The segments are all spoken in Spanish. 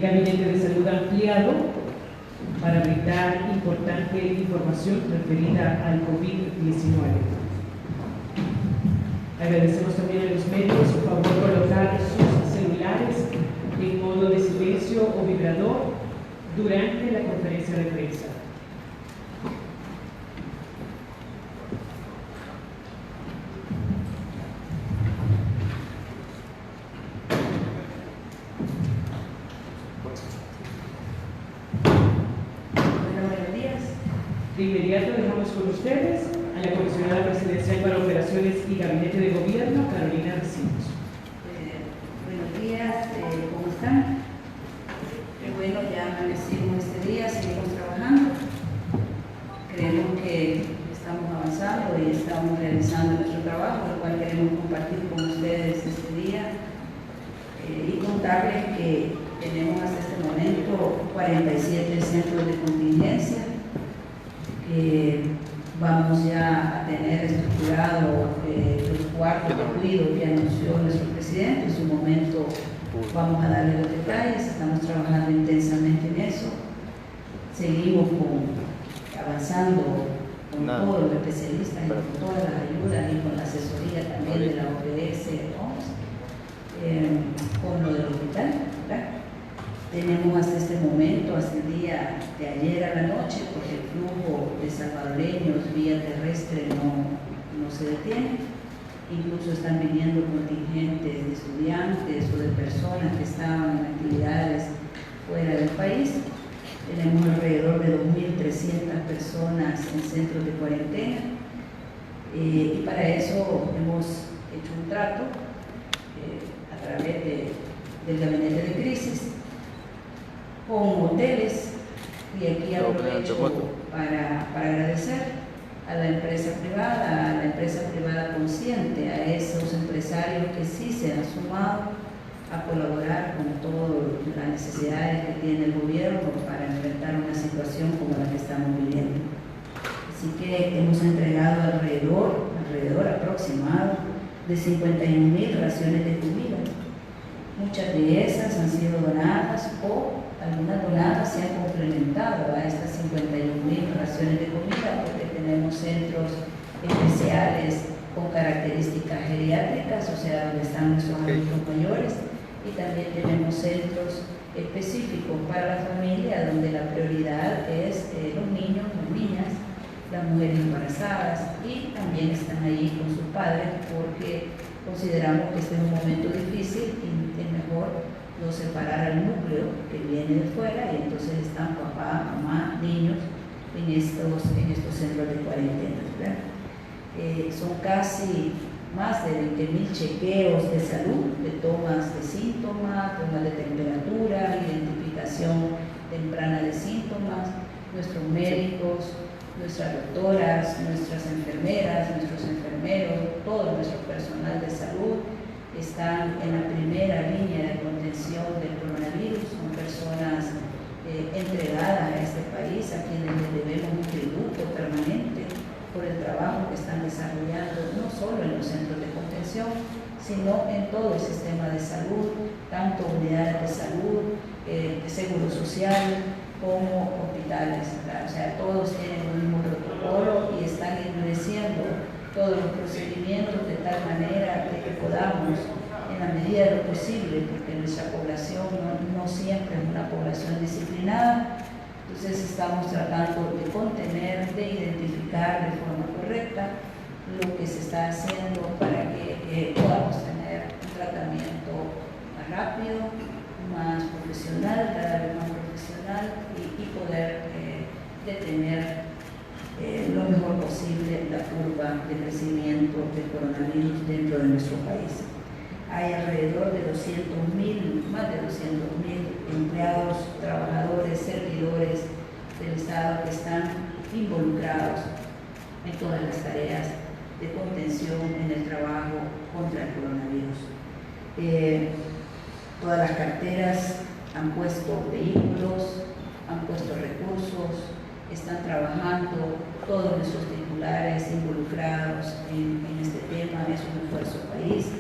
gabinete de salud ampliado para brindar importante información referida al COVID-19. Agradecemos también a los medios por favor colocar sus celulares en modo de silencio o vibrador durante la conferencia de prensa. Buenos días. De inmediato dejamos con ustedes a la comisionada presidencial para operaciones y gabinete de gobierno, Carolina Recinos. Buenos días, ¿cómo están? Qué bueno, ya amanecimos este día, seguimos trabajando. Creemos que estamos avanzando y estamos realizando nuestro trabajo, lo cual queremos compartir con ustedes este día y contarles que tenemos hasta este momento 47 centros de contingencia. Vamos ya a tener estructurado los cuartos de cuidado que anunció nuestro presidente. En su momento vamos a darle los detalles, estamos trabajando intensamente en eso. Seguimos avanzando con todos los especialistas y con todas las ayudas y con la asesoría también de la OPS, con lo del hospital, ¿verdad? Tenemos hasta este momento, hasta el día de ayer a la noche, porque el flujo de salvadoreños vía terrestre no se detiene. Incluso están viniendo contingentes de estudiantes o de personas que estaban en actividades fuera del país. Tenemos alrededor de 2.300 personas en centros de cuarentena. Y para eso hemos hecho un trato a través del gabinete de crisis con hoteles, y aquí aprovecho para agradecer a la empresa privada consciente, a esos empresarios que sí se han sumado a colaborar con todas las necesidades que tiene el gobierno para enfrentar una situación como la que estamos viviendo. Así que hemos entregado alrededor aproximado de 51.000 raciones de comida. Muchas de esas han sido donadas o algunas donadas se han complementado a estas 51.000 raciones de comida, porque tenemos centros especiales con características geriátricas, o sea, donde están nuestros adultos mayores, y también tenemos centros específicos para la familia, donde la prioridad es los niños, las niñas, las mujeres embarazadas, y también están ahí con sus padres, porque consideramos que este es un momento difícil y es mejor no separar al núcleo que viene de fuera, y entonces están papá, mamá, niños en estos centros de cuarentena, ¿verdad? Son casi más de 20.000 chequeos de salud, de tomas de síntomas, tomas de temperatura, identificación temprana de síntomas. Nuestros médicos, nuestras doctoras, nuestras enfermeras, nuestros enfermeros, todo nuestro personal de salud están en la primera línea de contención del coronavirus. Son personas entregadas a este país, a quienes les debemos un tributo permanente por el trabajo que están desarrollando, no solo en los centros de contención, sino en todo el sistema de salud, tanto unidades de salud, de seguro social, como hospitales, ¿verdad? O sea, todos tienen el mismo protocolo y están endureciendo todos los procedimientos de tal manera de que podamos, en la medida de lo posible, porque nuestra población no siempre es una población disciplinada, entonces estamos tratando de contener, de identificar de forma correcta lo que se está haciendo para que podamos tener un tratamiento más rápido, más profesional, cada vez más profesional, y poder detener lo mejor posible la curva de crecimiento del coronavirus dentro de nuestro país. Hay alrededor de más de 200.000 empleados, trabajadores, servidores del Estado que están involucrados en todas las tareas de contención en el trabajo contra el coronavirus. Todas las carteras han puesto vehículos, han puesto recursos, están trabajando, todos nuestros titulares involucrados en este tema. Es un esfuerzo país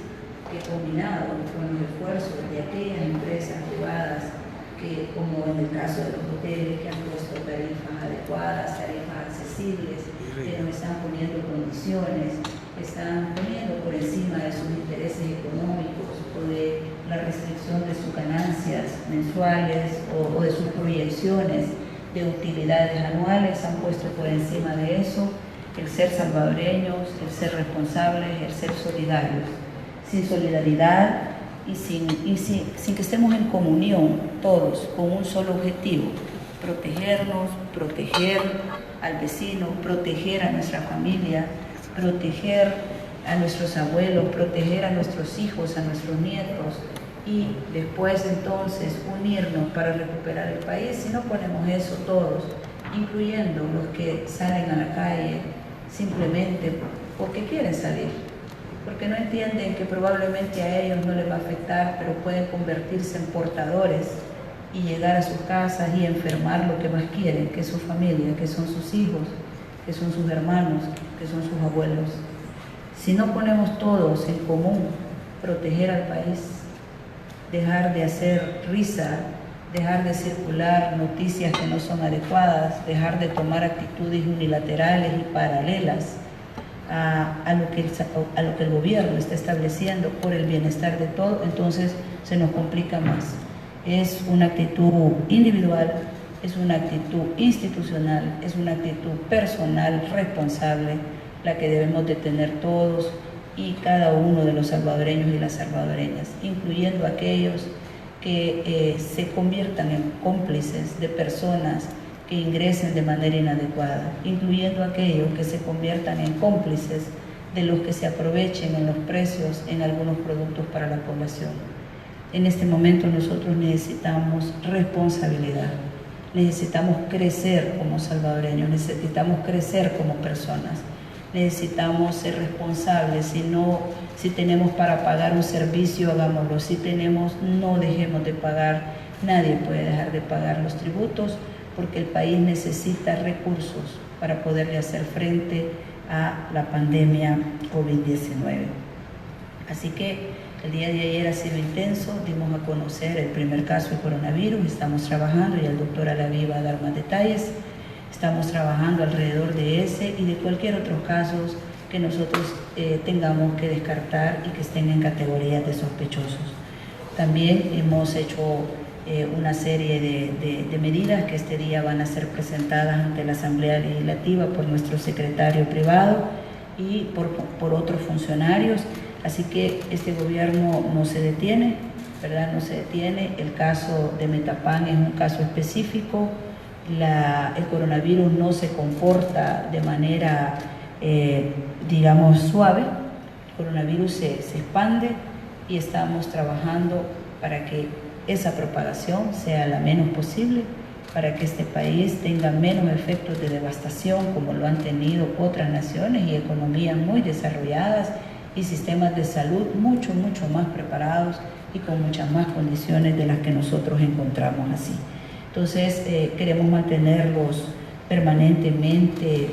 que, combinado con los esfuerzos de aquellas empresas privadas que como en el caso de los hoteles que han puesto tarifas adecuadas, tarifas accesibles, que nos están poniendo condiciones, están poniendo por encima de sus intereses económicos o de la restricción de sus ganancias mensuales o de sus proyecciones de utilidades anuales, han puesto por encima de eso el ser salvadoreños, el ser responsables, el ser solidarios. Sin solidaridad y sin que estemos en comunión todos con un solo objetivo, protegernos, proteger al vecino, proteger a nuestra familia, proteger a nuestros abuelos, proteger a nuestros hijos, a nuestros nietos y después entonces unirnos para recuperar el país. Si no ponemos eso todos, incluyendo los que salen a la calle simplemente porque quieren salir, porque no entienden que probablemente a ellos no les va a afectar, pero pueden convertirse en portadores y llegar a sus casas y enfermar lo que más quieren, que es su familia, que son sus hijos, que son sus hermanos, que son sus abuelos. Si no ponemos todos en común proteger al país, dejar de hacer risa, dejar de circular noticias que no son adecuadas, dejar de tomar actitudes unilaterales y paralelas a lo que el gobierno está estableciendo por el bienestar de todos, entonces se nos complica más. Es una actitud individual, es una actitud institucional, es una actitud personal, responsable, la que debemos de tener todos y cada uno de los salvadoreños y las salvadoreñas, incluyendo aquellos que se conviertan en cómplices de personas que ingresen de manera inadecuada, incluyendo aquellos que se conviertan en cómplices de los que se aprovechen en los precios en algunos productos para la población. En este momento nosotros necesitamos responsabilidad, necesitamos crecer como salvadoreños, necesitamos crecer como personas, necesitamos ser responsables. Si tenemos para pagar un servicio, hagámoslo. Si tenemos, no dejemos de pagar. Nadie puede dejar de pagar los tributos porque el país necesita recursos para poderle hacer frente a la pandemia COVID-19. Así que el día de ayer ha sido intenso, dimos a conocer el primer caso de coronavirus, estamos trabajando y el doctor Alaví va a dar más detalles. Estamos trabajando alrededor de ese y de cualquier otro caso que nosotros tengamos que descartar y que estén en categorías de sospechosos. También hemos hecho una serie de medidas que este día van a ser presentadas ante la Asamblea Legislativa por nuestro secretario privado y por otros funcionarios. Así que este gobierno no se detiene, ¿verdad? No se detiene. El caso de Metapán es un caso específico. El coronavirus no se comporta de manera, digamos, suave. El coronavirus se expande y estamos trabajando para que esa propagación sea la menos posible, para que este país tenga menos efectos de devastación como lo han tenido otras naciones y economías muy desarrolladas y sistemas de salud mucho más preparados y con muchas más condiciones de las que nosotros encontramos así. Entonces queremos mantenerlos permanentemente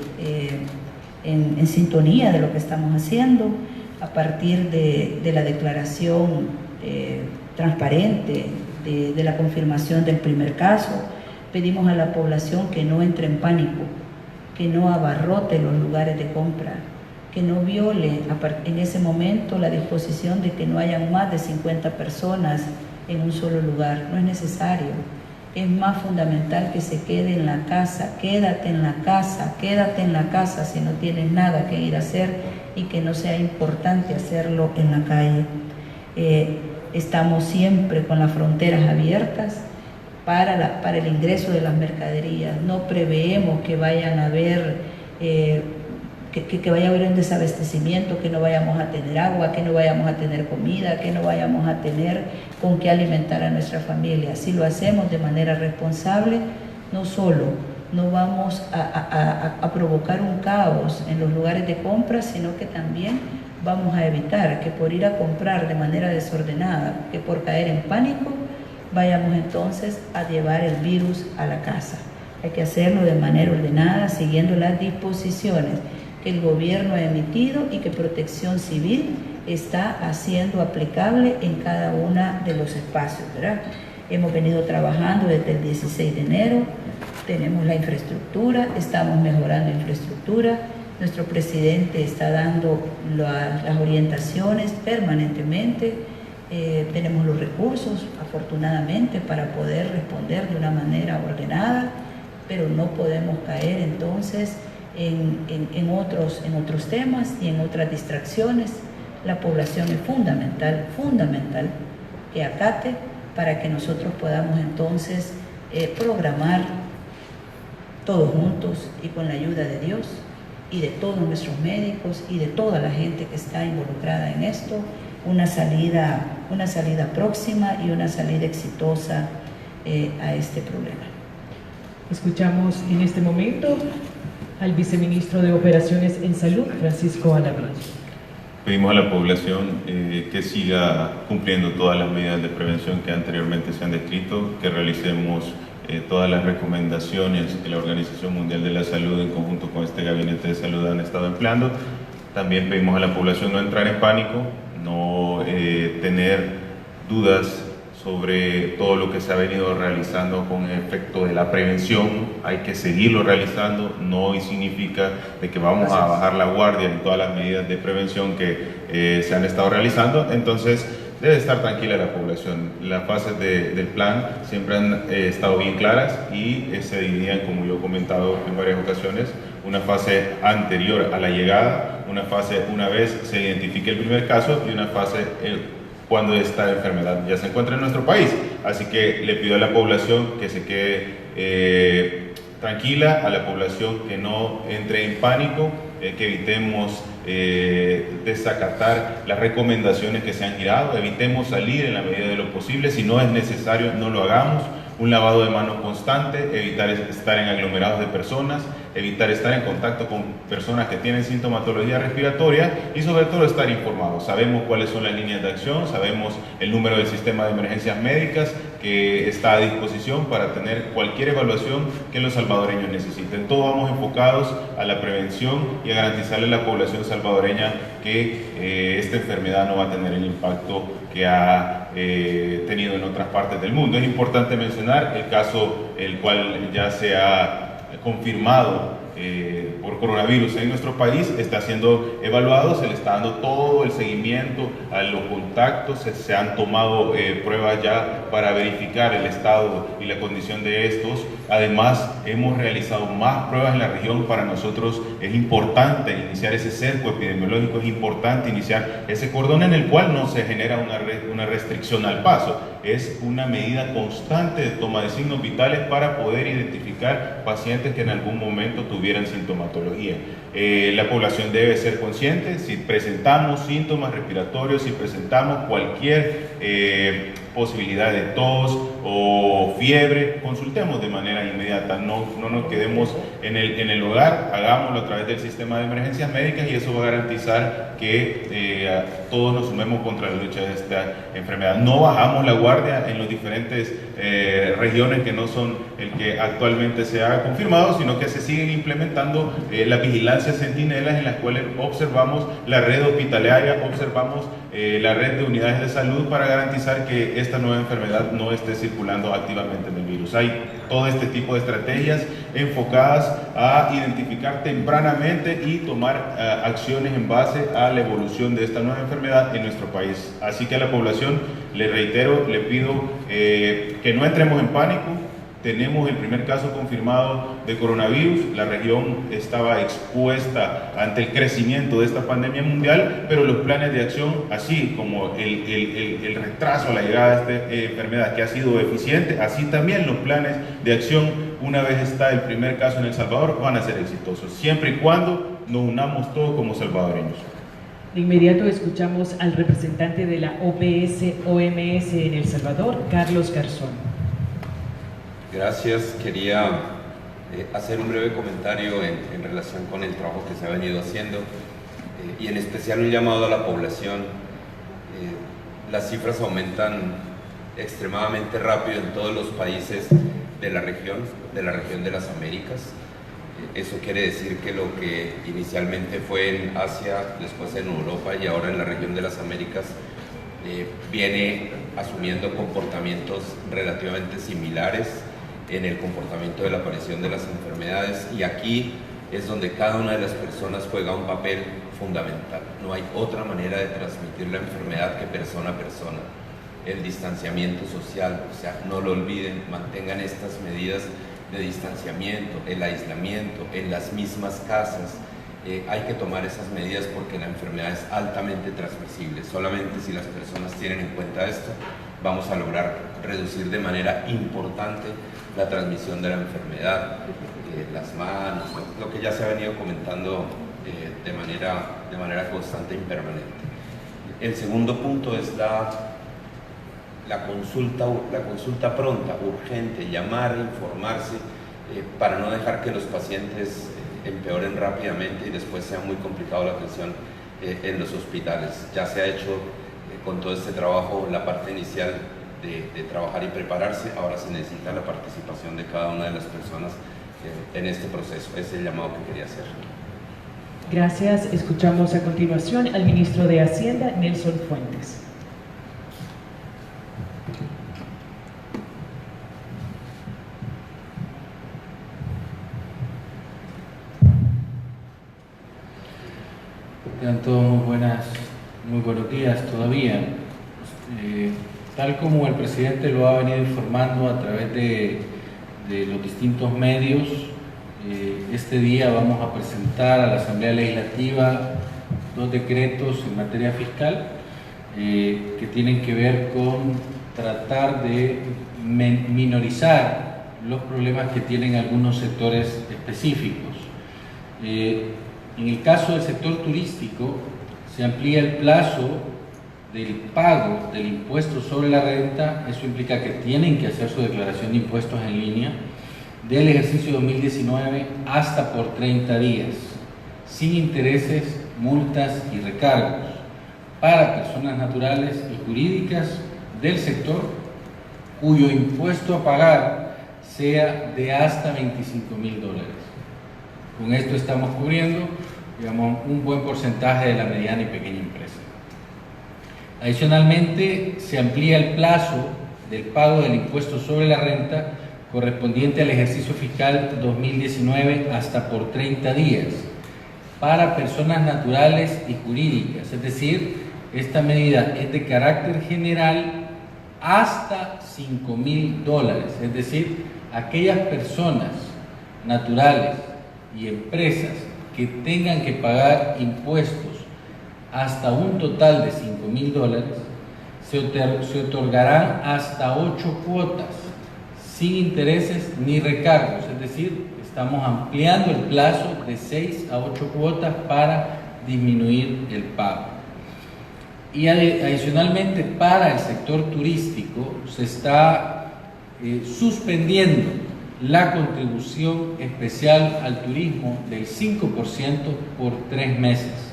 en sintonía de lo que estamos haciendo a partir de la declaración transparente de la confirmación del primer caso. Pedimos a la población que no entre en pánico, que no abarrote los lugares de compra, que no viole en ese momento la disposición de que no hayan más de 50 personas en un solo lugar. No es necesario. Es más fundamental que se quede en la casa. Quédate en la casa, quédate en la casa si no tienes nada que ir a hacer y que no sea importante hacerlo en la calle. Estamos siempre con las fronteras abiertas para el ingreso de las mercaderías. No preveemos que vayan a haber que vaya a haber un desabastecimiento, que no vayamos a tener agua, que no vayamos a tener comida, que no vayamos a tener con qué alimentar a nuestra familia. Si lo hacemos de manera responsable, no solo no vamos a provocar un caos en los lugares de compra, sino que también vamos a evitar que por ir a comprar de manera desordenada, que por caer en pánico, vayamos entonces a llevar el virus a la casa. Hay que hacerlo de manera ordenada, siguiendo las disposiciones que el gobierno ha emitido y que Protección Civil está haciendo aplicable en cada uno de los espacios, ¿verdad? hemos venido trabajando desde el 16 de enero, tenemos la infraestructura, estamos mejorando infraestructura, nuestro presidente está dando las orientaciones permanentemente, tenemos los recursos afortunadamente para poder responder de una manera ordenada, pero no podemos caer entonces en otros temas y en otras distracciones. La población es fundamental que acate para que nosotros podamos entonces programar todos juntos y con la ayuda de Dios y de todos nuestros médicos y de toda la gente que está involucrada en esto, una salida próxima y una salida exitosa a este problema. Escuchamos en este momento al viceministro de Operaciones en Salud, Francisco Alarrán. Pedimos a la población que siga cumpliendo todas las medidas de prevención que anteriormente se han descrito, que realicemos todas las recomendaciones que la Organización Mundial de la Salud en conjunto con este Gabinete de Salud han estado empleando. También pedimos a la población no entrar en pánico, no tener dudas sobre todo lo que se ha venido realizando con efecto de la prevención. Hay que seguirlo realizando, no significa de que vamos a bajar la guardia en todas las medidas de prevención que se han estado realizando. Entonces debe estar tranquila la población. Las fases del plan siempre han estado bien claras y se dividían, como yo he comentado en varias ocasiones, una fase anterior a la llegada, una fase una vez se identifique el primer caso y una fase cuando esta enfermedad ya se encuentra en nuestro país. Así que le pido a la población que se quede tranquila, a la población que no entre en pánico, que evitemos desacatar las recomendaciones que se han girado, evitemos salir en la medida de lo posible, si no es necesario no lo hagamos. Un lavado de manos constante, evitar estar en aglomerados de personas, evitar estar en contacto con personas que tienen sintomatología respiratoria y sobre todo estar informados. Sabemos cuáles son las líneas de acción, sabemos el número del sistema de emergencias médicas que está a disposición para tener cualquier evaluación que los salvadoreños necesiten. Todos vamos enfocados a la prevención y a garantizarle a la población salvadoreña que esta enfermedad no va a tener el impacto que ha tenido en otras partes del mundo. Es importante mencionar el caso el cual ya se ha confirmado por coronavirus en nuestro país, está siendo evaluado, se le está dando todo el seguimiento a los contactos, se han tomado pruebas ya para verificar el estado y la condición de estos. Además, hemos realizado más pruebas en la región. Para nosotros es importante iniciar ese cerco epidemiológico, es importante iniciar ese cordón en el cual no se genera una restricción al paso. Es una medida constante de toma de signos vitales para poder identificar pacientes que en algún momento tuvieran sintomatología. La población debe ser consciente, si presentamos síntomas respiratorios, si presentamos cualquier posibilidad de tos o fiebre, consultemos de manera inmediata, no nos quedemos en el hogar, hagámoslo a través del sistema de emergencias médicas y eso va a garantizar que todos nos sumemos contra la lucha de esta enfermedad. No bajamos la guardia en las diferentes regiones que no son el que actualmente se ha confirmado, sino que se siguen implementando las vigilancias centinelas en las cuales observamos la red hospitalaria, observamos la red de unidades de salud para garantizar que esta nueva enfermedad no esté circulando activamente en el virus. Hay todo este tipo de estrategias enfocadas a identificar tempranamente y tomar acciones en base a la evolución de esta nueva enfermedad en nuestro país. Así que a la población, le reitero, le pido que no entremos en pánico. Tenemos el primer caso confirmado de coronavirus, la región estaba expuesta ante el crecimiento de esta pandemia mundial, pero los planes de acción, así como el retraso a la llegada de esta enfermedad que ha sido eficiente, así también los planes de acción, una vez está el primer caso en El Salvador, van a ser exitosos, siempre y cuando nos unamos todos como salvadoreños. De inmediato escuchamos al representante de la OPS-OMS en El Salvador, Carlos Garzón. Gracias. Quería hacer un breve comentario en relación con el trabajo que se ha venido haciendo y en especial un llamado a la población. Las cifras aumentan extremadamente rápido en todos los países de la región de las Américas. Eso quiere decir que lo que inicialmente fue en Asia, después en Europa y ahora en la región de las Américas, viene asumiendo comportamientos relativamente similares en el comportamiento de la aparición de las enfermedades, y aquí es donde cada una de las personas juega un papel fundamental. No hay otra manera de transmitir la enfermedad que persona a persona. El distanciamiento social, o sea, no lo olviden, mantengan estas medidas de distanciamiento, el aislamiento en las mismas casas. Hay que tomar esas medidas porque la enfermedad es altamente transmisible. Solamente si las personas tienen en cuenta esto, vamos a lograr reducir de manera importante la transmisión de la enfermedad. Las manos, lo que ya se ha venido comentando de manera constante y permanente. El segundo punto es la consulta pronta, urgente, llamar, informarse, para no dejar que los pacientes empeoren rápidamente y después sea muy complicado la atención en los hospitales. Ya se ha hecho con todo este trabajo la parte inicial de trabajar y prepararse. Ahora se necesita la participación de cada una de las personas en este proceso. Ese es el llamado que quería hacer. Gracias. Escuchamos a continuación al ministro de Hacienda, Nelson Fuentes. Tengan todos muy buenos días todavía. Tal como el presidente lo ha venido informando a través de los distintos medios, este día vamos a presentar a la Asamblea Legislativa 2 decretos en materia fiscal que tienen que ver con tratar de minorizar los problemas que tienen algunos sectores específicos. En el caso del sector turístico, se amplía el plazo del pago del impuesto sobre la renta. Eso implica que tienen que hacer su declaración de impuestos en línea del ejercicio 2019 hasta por 30 días, sin intereses, multas y recargos, para personas naturales y jurídicas del sector cuyo impuesto a pagar sea de hasta $25.000. Con esto estamos cubriendo, digamos, un buen porcentaje de la mediana y pequeña empresa. Adicionalmente, se amplía el plazo del pago del impuesto sobre la renta correspondiente al ejercicio fiscal 2019 hasta por 30 días para personas naturales y jurídicas. Es decir, esta medida es de carácter general hasta $5.000. Es decir, aquellas personas naturales y empresas que tengan que pagar impuestos hasta un total de $5.000 se otorgarán hasta 8 cuotas sin intereses ni recargos. Es decir, estamos ampliando el plazo de 6 a 8 cuotas para disminuir el pago. Y adicionalmente, para el sector turístico se está suspendiendo la contribución especial al turismo del 5% por 3 meses.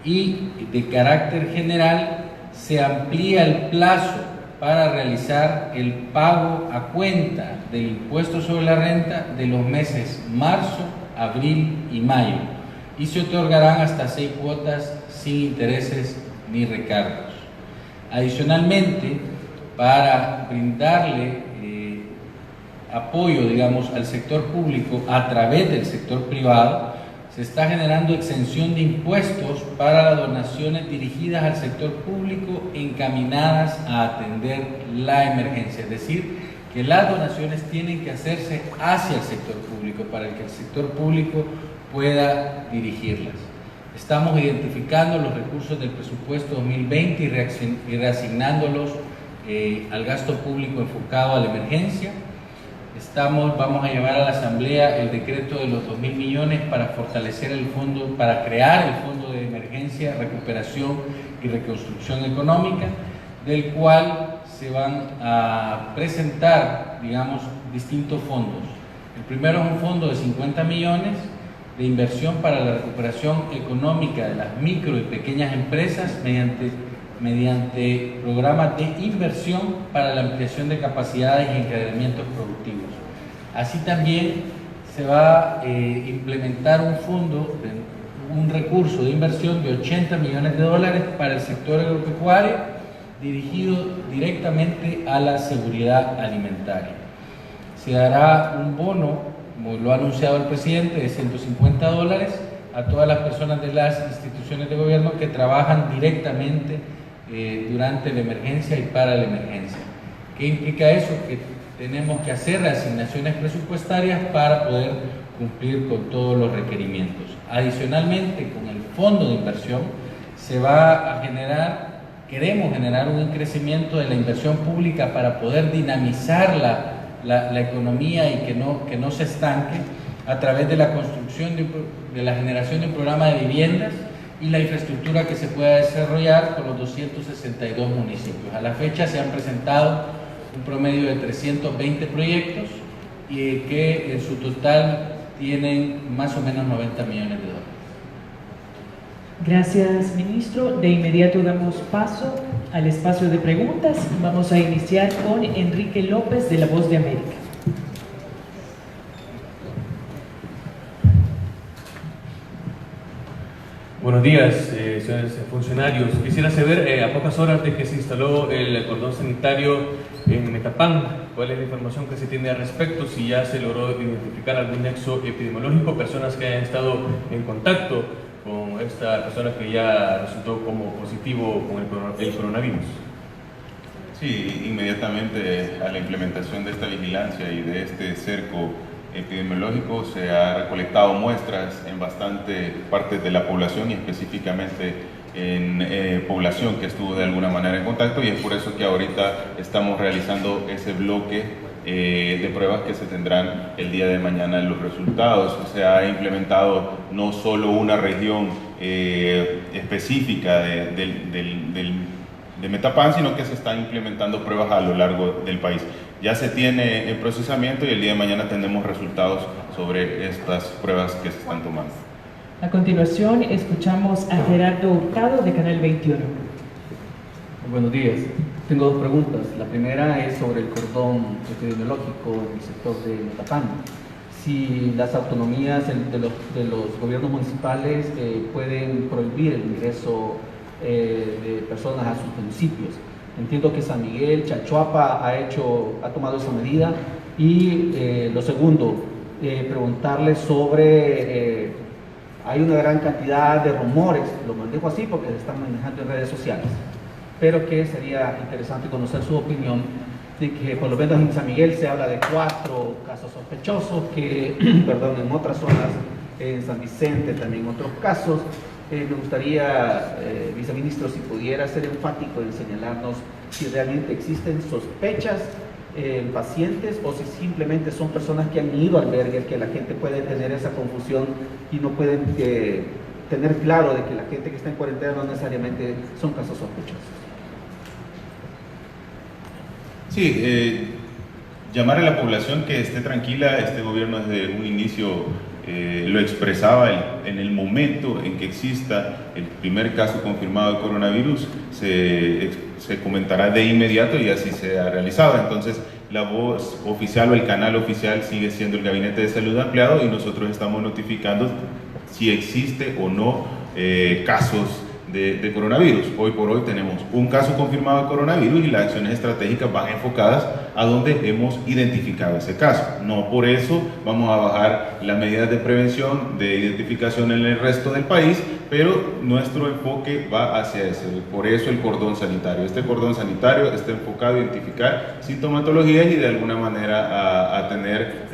Y de carácter general se amplía el plazo para realizar el pago a cuenta del impuesto sobre la renta de los meses marzo, abril y mayo, y se otorgarán hasta 6 cuotas sin intereses ni recargos. Adicionalmente, para brindarle apoyo, digamos, al sector público a través del sector privado, se está generando exención de impuestos para las donaciones dirigidas al sector público encaminadas a atender la emergencia. Es decir, que las donaciones tienen que hacerse hacia el sector público para que el sector público pueda dirigirlas. Estamos identificando los recursos del presupuesto 2020 y reasignándolos al gasto público enfocado a la emergencia. Vamos a llevar a la Asamblea el decreto de los 2.000 millones para fortalecer el fondo, para crear el Fondo de Emergencia, Recuperación y Reconstrucción Económica, del cual se van a presentar, digamos, distintos fondos. El primero es un fondo de 50 millones de inversión para la recuperación económica de las micro y pequeñas empresas mediante programas de inversión para la ampliación de capacidades y encadenamientos productivos. Así también se va a implementar un recurso de inversión de $80 millones para el sector agropecuario dirigido directamente a la seguridad alimentaria. Se dará un bono, como lo ha anunciado el presidente, de $150 a todas las personas de las instituciones de gobierno que trabajan directamente durante la emergencia y para la emergencia. ¿Qué implica eso? Que tenemos que hacer asignaciones presupuestarias para poder cumplir con todos los requerimientos. Adicionalmente, con el fondo de inversión se va a queremos generar un crecimiento de la inversión pública para poder dinamizar la economía y que no se estanque a través de la construcción de la generación de un programa de viviendas y la infraestructura que se pueda desarrollar con los 262 municipios. A la fecha se han presentado un promedio de 320 proyectos y que en su total tienen más o menos 90 millones de dólares. Gracias, ministro. De inmediato damos paso al espacio de preguntas. Vamos a iniciar con Enrique López de La Voz de América. Buenos días, señores funcionarios. Quisiera saber, a pocas horas de que se instaló el cordón sanitario en Metapán, cuál es la información que se tiene al respecto, si ya se logró identificar algún nexo epidemiológico, personas que hayan estado en contacto con esta persona que ya resultó como positivo con el coronavirus. Sí, inmediatamente a la implementación de esta vigilancia y de este cerco epidemiológico se ha recolectado muestras en bastantes partes de la población y específicamente en población que estuvo de alguna manera en contacto, y es por eso que ahorita estamos realizando ese bloque de pruebas que se tendrán el día de mañana los resultados. Se ha implementado no solo una región específica de Metapán, sino que se están implementando pruebas a lo largo del país. Ya se tiene el procesamiento y el día de mañana tendremos resultados sobre estas pruebas que se están tomando. A continuación, escuchamos a Gerardo Hurtado de Canal 21. Buenos días. Tengo dos preguntas. La primera es sobre el cordón epidemiológico en el sector de Metapán. Si las autonomías de los gobiernos municipales pueden prohibir el ingreso de personas a sus municipios. Entiendo que San Miguel, Chachuapa ha tomado esa medida. Y lo segundo, preguntarle sobre, hay una gran cantidad de rumores, lo manejo así porque se están manejando en redes sociales, pero que sería interesante conocer su opinión de que por lo menos en San Miguel se habla de 4 casos sospechosos, que, perdón, en otras zonas, en San Vicente también otros casos. Me gustaría, viceministro, si pudiera ser enfático en señalarnos si realmente existen sospechas en pacientes o si simplemente son personas que han ido al albergue, que la gente puede tener esa confusión y no pueden tener claro de que la gente que está en cuarentena no necesariamente son casos sospechosos. Sí, llamar a la población que esté tranquila. Este gobierno desde un inicio lo expresaba, en el momento en que exista el primer caso confirmado de coronavirus, se comentará de inmediato y así se ha realizado. Entonces, la voz oficial o el canal oficial sigue siendo el Gabinete de Salud Ampliado y nosotros estamos notificando si existe o no casos de coronavirus. Hoy por hoy tenemos un caso confirmado de coronavirus y las acciones estratégicas van enfocadas a donde hemos identificado ese caso. No por eso vamos a bajar las medidas de prevención, de identificación en el resto del país, pero nuestro enfoque va hacia eso. Por eso el cordón sanitario. Este cordón sanitario está enfocado a identificar sintomatologías y de alguna manera a tener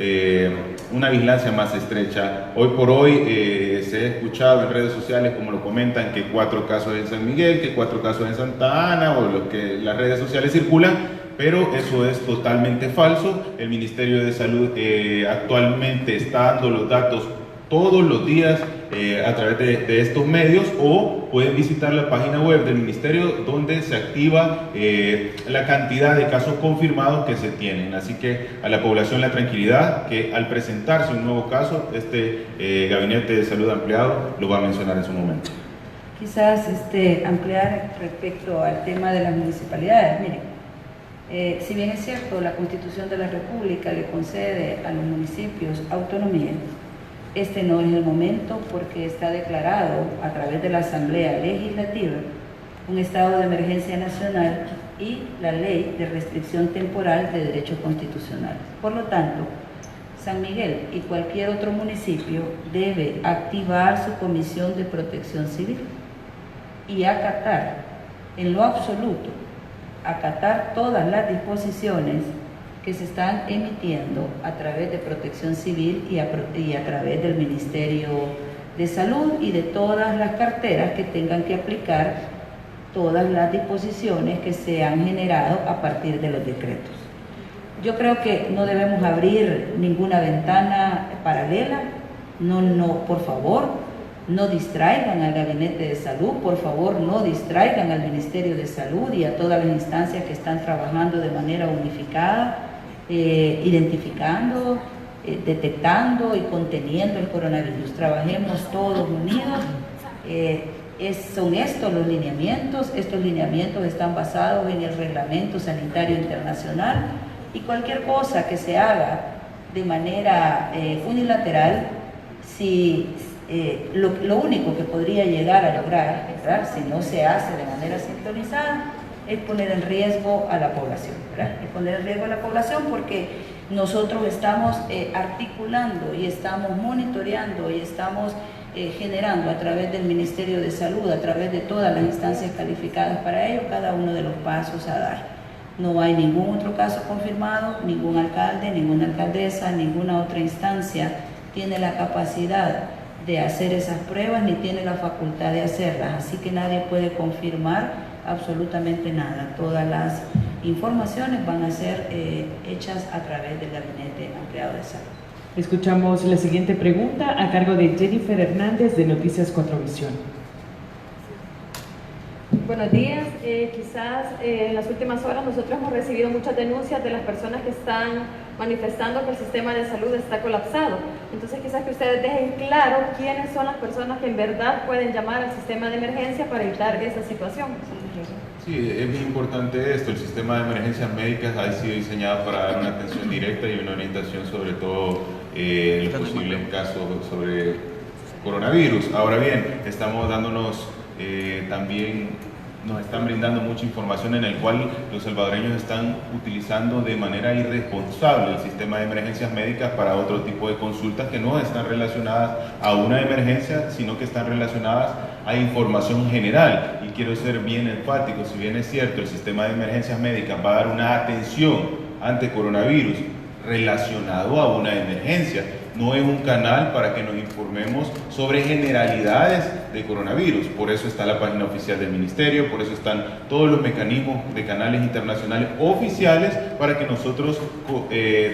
una vigilancia más estrecha. Hoy por hoy se ha escuchado en redes sociales, como lo comentan, que 4 casos en San Miguel, que 4 casos en Santa Ana, o lo que las redes sociales circulan, pero eso es totalmente falso. El Ministerio de Salud actualmente está dando los datos todos los días a través de estos medios, o pueden visitar la página web del Ministerio donde se activa la cantidad de casos confirmados que se tienen. Así que a la población la tranquilidad que al presentarse un nuevo caso, este Gabinete de Salud Ampliado lo va a mencionar en su momento. Quizás ampliar respecto al tema de las municipalidades. Miren, si bien es cierto, la Constitución de la República le concede a los municipios autonomía, este no es el momento porque está declarado a través de la Asamblea Legislativa un estado de emergencia nacional y la Ley de Restricción Temporal de Derechos Constitucionales. Por lo tanto, San Miguel y cualquier otro municipio debe activar su Comisión de Protección Civil y acatar, en lo absoluto, acatar todas las disposiciones que se están emitiendo a través de Protección Civil y a través del Ministerio de Salud y de todas las carteras que tengan que aplicar todas las disposiciones que se han generado a partir de los decretos. Yo creo que no debemos abrir ninguna ventana paralela, por favor, no distraigan al Gabinete de Salud, por favor, no distraigan al Ministerio de Salud y a todas las instancias que están trabajando de manera unificada, identificando, detectando y conteniendo el coronavirus. Trabajemos todos unidos. Son estos los lineamientos. Estos lineamientos están basados en el Reglamento Sanitario Internacional y cualquier cosa que se haga de manera unilateral, lo único que podría llegar a lograr, ¿verdad?, si no se hace de manera sincronizada, es poner en riesgo a la población, ¿verdad? Es poner en riesgo a la población porque nosotros estamos articulando y estamos monitoreando y estamos generando a través del Ministerio de Salud, a través de todas las instancias calificadas para ello, cada uno de los pasos a dar. No hay ningún otro caso confirmado, ningún alcalde, ninguna alcaldesa, ninguna otra instancia tiene la capacidad de hacer esas pruebas ni tiene la facultad de hacerlas, así que nadie puede confirmar absolutamente nada. Todas las informaciones van a ser hechas a través del Gabinete Ampliado de Salud. Escuchamos la siguiente pregunta a cargo de Jennifer Hernández de Noticias 4 Visión. Buenos días. Quizás en las últimas horas nosotros hemos recibido muchas denuncias de las personas que están manifestando que el sistema de salud está colapsado. Entonces quizás que ustedes dejen claro quiénes son las personas que en verdad pueden llamar al sistema de emergencia para evitar esa situación. Sí, es muy importante esto. El sistema de emergencias médicas ha sido diseñado para dar una atención directa y una orientación sobre todo en los posibles casos sobre coronavirus. Ahora bien, estamos dándonos también nos están brindando mucha información en el cual los salvadoreños están utilizando de manera irresponsable el sistema de emergencias médicas para otro tipo de consultas que no están relacionadas a una emergencia, sino que están relacionadas a información general. Y quiero ser bien enfático, si bien es cierto, el sistema de emergencias médicas va a dar una atención ante coronavirus relacionado a una emergencia, no es un canal para que nos informemos sobre generalidades de coronavirus. Por eso está la página oficial del Ministerio, por eso están todos los mecanismos de canales internacionales oficiales para que nosotros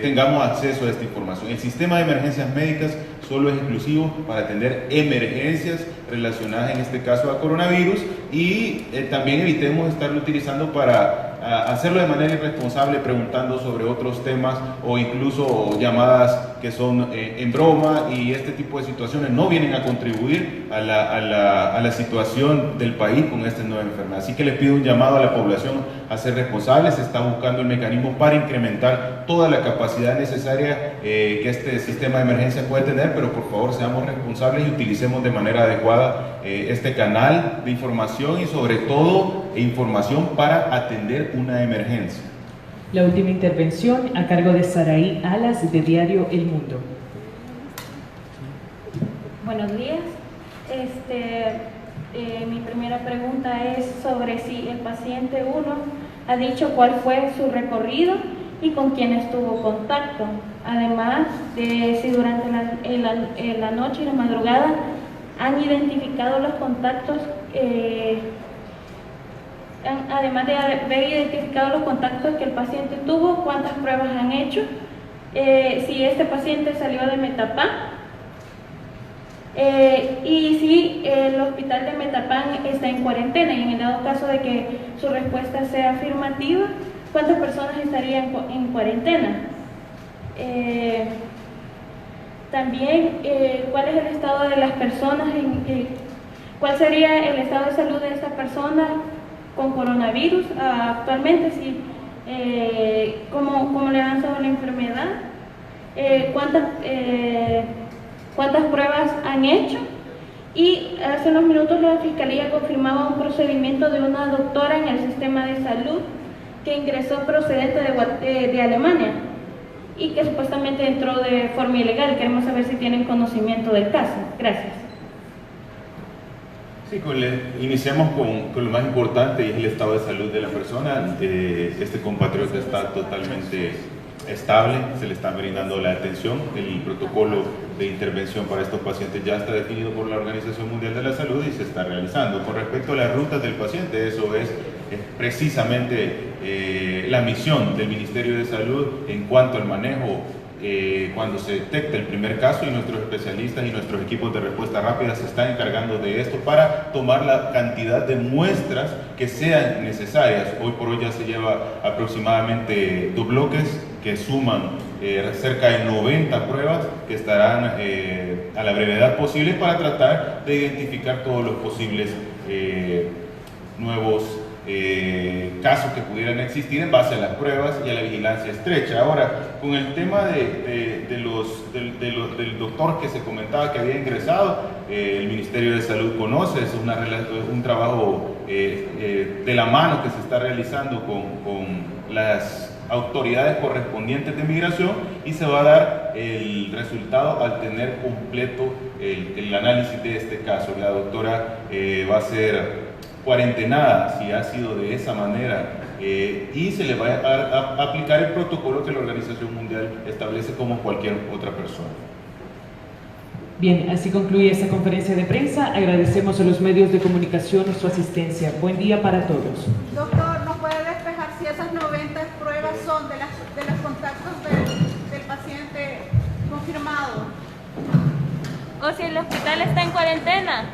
tengamos acceso a esta información. El sistema de emergencias médicas solo es exclusivo para atender emergencias relacionadas en este caso a coronavirus y también evitemos estarlo utilizando para hacerlo de manera irresponsable preguntando sobre otros temas o incluso llamadas que son en broma, y este tipo de situaciones no vienen a contribuir a la situación del país con esta nueva enfermedad. Así que les pido un llamado a la población a ser responsables. Se está buscando el mecanismo para incrementar toda la capacidad necesaria que este sistema de emergencia puede tener, pero por favor seamos responsables y utilicemos de manera adecuada este canal de información y sobre todo información para atender una emergencia. La última intervención a cargo de Saraí Alas de Diario El Mundo. Buenos días. Mi primera pregunta es sobre si el paciente 1 ha dicho cuál fue su recorrido y con quién tuvo contacto. Además de si durante la noche y la madrugada han identificado los contactos, además de haber identificado los contactos que el paciente tuvo, cuántas pruebas han hecho, si este paciente salió de Metapán, y si el hospital de Metapán está en cuarentena, y en el dado caso de que su respuesta sea afirmativa, ¿cuántas personas estarían en cuarentena? También, ¿cuál es el estado de las personas? ¿Cuál sería el estado de salud de estas personas con coronavirus actualmente? ¿Cómo le han avanzado la enfermedad? ¿Cuántas pruebas han hecho? Y hace unos minutos la Fiscalía confirmaba un procedimiento de una doctora en el sistema de salud que ingresó procedente de Alemania y que supuestamente entró de forma ilegal. Queremos saber si tienen conocimiento del caso. Gracias. Sí, iniciamos con lo más importante, y es el estado de salud de la persona. Este compatriota está totalmente estable, se le está brindando la atención. El protocolo de intervención para estos pacientes ya está definido por la Organización Mundial de la Salud y se está realizando. Con respecto a las rutas del paciente, eso es precisamente la misión del Ministerio de Salud en cuanto al manejo. Cuando se detecta el primer caso, y nuestros especialistas y nuestros equipos de respuesta rápida se están encargando de esto para tomar la cantidad de muestras que sean necesarias. Hoy por hoy ya se lleva aproximadamente 2 bloques que suman cerca de 90 pruebas que estarán a la brevedad posible para tratar de identificar todos los posibles nuevos casos que pudieran existir en base a las pruebas y a la vigilancia estrecha. Ahora, con el tema del doctor que se comentaba que había ingresado, el Ministerio de Salud conoce, es un trabajo de la mano que se está realizando con las autoridades correspondientes de migración, y se va a dar el resultado al tener completo el análisis de este caso. La doctora va a ser cuarentenada si ha sido de esa manera, y se le va a aplicar el protocolo que la Organización Mundial establece como cualquier otra persona. Bien, así concluye esta conferencia de prensa. Agradecemos a los medios de comunicación su asistencia. Buen día para todos. Doctor, ¿nos puede despejar si esas 90 pruebas son de los contactos del paciente confirmado? O si el hospital está en cuarentena.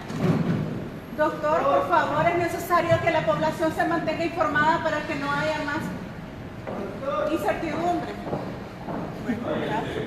Doctor, por favor, es necesario que la población se mantenga informada para que no haya más incertidumbre. Bueno, gracias.